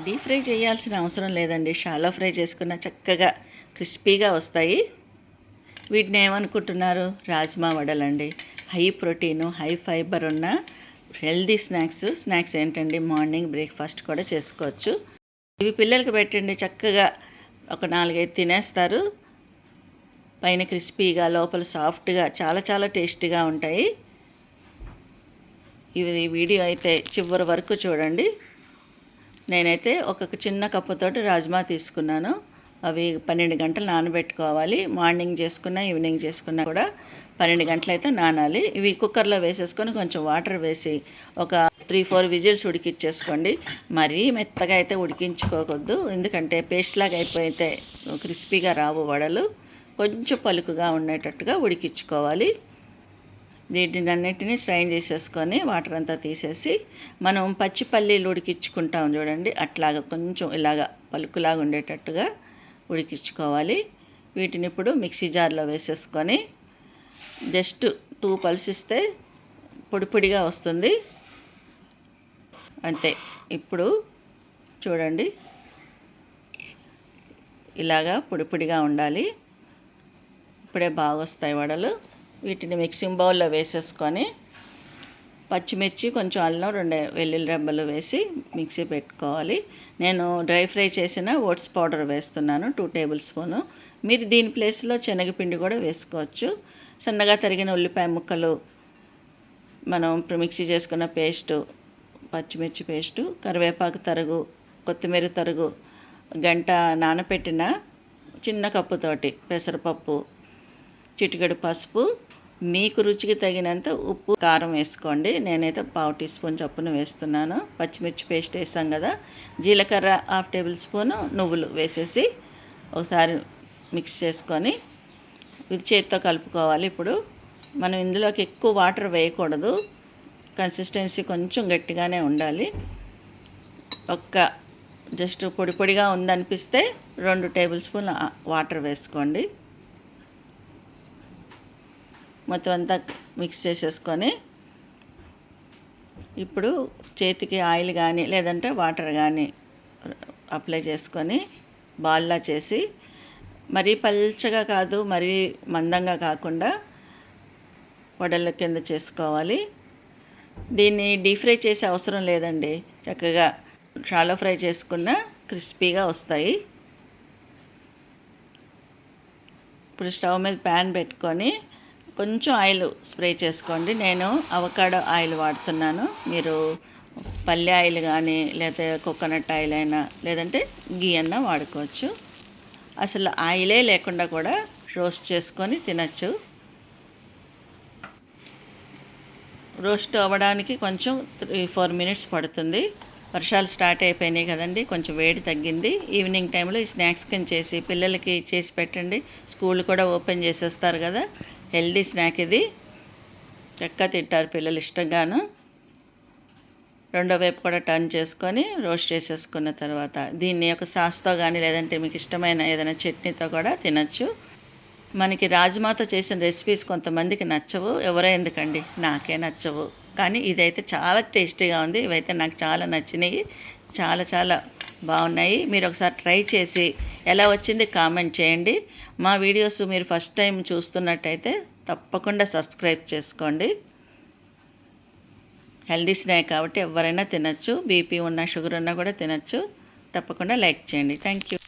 Deep fry చేయాల్సిన అవసరం లేదండి. షాలో ఫ్రై చేసుకున్న చక్కగా క్రిస్పీగా వస్తాయి. వీటిని ఏమనుకుంటున్నారు? రాజ్మా వడలండి. హై ప్రోటీను, హై ఫైబర్ ఉన్న హెల్దీ స్నాక్స్ ఏంటండి, మార్నింగ్ బ్రేక్ఫాస్ట్ కూడా చేసుకోవచ్చు. ఇవి పిల్లలకి పెట్టండి, చక్కగా ఒక 4-5 తినేస్తారు. పైన క్రిస్పీగా, లోపల సాఫ్ట్గా, చాలా చాలా టేస్టీగా ఉంటాయి. ఇవి వీడియో అయితే చివరి వరకు చూడండి. నేనైతే ఒక చిన్న కప్పుతోటి రాజ్మా తీసుకున్నాను. అవి 12 గంటలు నానబెట్టుకోవాలి. మార్నింగ్ చేసుకున్నా, ఈవినింగ్ చేసుకున్నా కూడా 12 గంటలైతే నానాలి. ఇవి కుక్కర్లో వేసేసుకొని కొంచెం వాటర్ వేసి ఒక 3-4 విజిల్స్ ఉడికిచ్చేసుకోండి. మరీ మెత్తగా అయితే ఉడికించుకోవద్దు, ఎందుకంటే పేస్ట్ లాగా అయిపోతే క్రిస్పీగా రావు వడలు. కొంచెం పలుకుగా ఉండేటట్టుగా ఉడికించుకోవాలి. వీటిని అన్నిటినీ స్ట్రైన్ చేసేసుకొని వాటర్ అంతా తీసేసి, మనం పచ్చి పల్లీలు ఉడికించుకుంటాం చూడండి, అట్లాగా కొంచెం ఇలాగా పలుకులాగా ఉండేటట్టుగా ఉడికించుకోవాలి. వీటిని ఇప్పుడు మిక్సీ జార్లో వేసేసుకొని జస్ట్ 2 పల్సిస్తే పొడి పొడిగా వస్తుంది అంతే. ఇప్పుడు చూడండి, ఇలాగా పొడి పొడిగా ఉండాలి. ఇప్పుడే బాగా వస్తాయి వడలు. వీటిని మిక్సింగ్ బౌల్లో వేసేసుకొని పచ్చిమిర్చి, కొంచెం అల్లం, 2 వెల్లుల్లి రెబ్బలు వేసి మిక్సీ పెట్టుకోవాలి. నేను డ్రై ఫ్రై చేసిన ఓట్స్ పౌడర్ వేస్తున్నాను, 2 టేబుల్ స్పూను. మీరు దీని ప్లేస్లో శనగపిండి కూడా వేసుకోవచ్చు. సన్నగా తరిగిన ఉల్లిపాయ ముక్కలు, మనం మిక్సీ చేసుకున్న పేస్టు, పచ్చిమిర్చి పేస్టు, కరివేపాకు తరుగు, కొత్తిమీర తరుగు, గంట నానపెట్టిన చిన్న కప్పుతోటి పెసరపప్పు, చిటికెడు పసుపు, మీకు రుచికి తగినంత ఉప్పు, కారం వేసుకోండి. నేనైతే 1/2 టీ స్పూన్ చొప్పున వేస్తున్నాను. పచ్చిమిర్చి పేస్ట్ వేసాం కదా, జీలకర్ర 1/2 టేబుల్ స్పూను, నువ్వులు వేసేసి ఒకసారి మిక్స్ చేసుకొని ఇది చేతితో కలుపుకోవాలి. ఇప్పుడు మనం ఇందులోకి ఎక్కువ వాటర్ వేయకూడదు, కన్సిస్టెన్సీ కొంచెం గట్టిగానే ఉండాలి. జస్ట్ పొడి పొడిగా ఉందనిపిస్తే 2 టేబుల్ స్పూన్ వాటర్ వేసుకోండి. మొత్తం అంతా మిక్స్ చేసేసుకొని ఇప్పుడు చేతికి ఆయిల్ కానీ లేదంటే వాటర్ కానీ అప్లై చేసుకొని బాల్లా చేసి, మరీ పల్చగా కాదు, మరీ మందంగా కాకుండా వడల కింద చేసుకోవాలి. దీన్ని డీప్ ఫ్రై చేసే అవసరం లేదండి, చక్కగా షాలో ఫ్రై చేసుకున్న క్రిస్పీగా వస్తాయి. ఇప్పుడు స్టవ్ మీద ప్యాన్ పెట్టుకొని కొంచెం ఆయిల్ స్ప్రే చేసుకోండి. నేను అవకాడో ఆయిల్ వాడుతున్నాను. మీరు పల్లి ఆయిల్ కానీ లేకపోతే కోకోనట్ ఆయిల్ అయినా లేదంటే గీ అన్నా వాడుకోవచ్చు. అసలు ఆయిలే లేకుండా కూడా రోస్ట్ చేసుకొని తినచ్చు. రోస్ట్ అవ్వడానికి కొంచెం 3-4 మినిట్స్ పడుతుంది. వర్షాలు స్టార్ట్ అయిపోయినాయి కదండి, కొంచెం వేడి తగ్గింది. ఈవినింగ్ టైంలో ఈ స్నాక్స్ కింద చేసి పిల్లలకి చేసి పెట్టండి. స్కూల్ కూడా ఓపెన్ చేసేస్తారు కదా, హెల్దీ స్నాక్ ఇది, చక్కగా తింటారు పిల్లలు ఇష్టంగాను. రెండో వైపు కూడా టర్న్ చేసుకొని రోస్ట్ చేసేసుకున్న తర్వాత దీన్ని ఒక సాస్తో కానీ లేదంటే మీకు ఇష్టమైన ఏదైనా చట్నీతో కూడా తినచ్చు. మనకి రాజ్మాతో చేసిన రెసిపీస్ కొంతమందికి నచ్చవు, ఎవరో ఎందుకండి, నాకే నచ్చవు. కానీ ఇదైతే చాలా టేస్టీగా ఉంది. ఇవైతే నాకు చాలా నచ్చినాయి, చాలా చాలా బాగున్నాయి. మీరు ఒకసారి ట్రై చేసి ఎలా వచ్చింది కామెంట్ చేయండి. మా వీడియోస్ మీరు ఫస్ట్ టైం చూస్తున్నట్టయితే తప్పకుండా సబ్స్క్రైబ్ చేసుకోండి. హెల్దీ స్నాక్ కాబట్టి ఎవరైనా తినచ్చు, బీపీ ఉన్నా షుగర్ ఉన్నా కూడా తినచ్చు. తప్పకుండా లైక్ చేయండి. Thank you.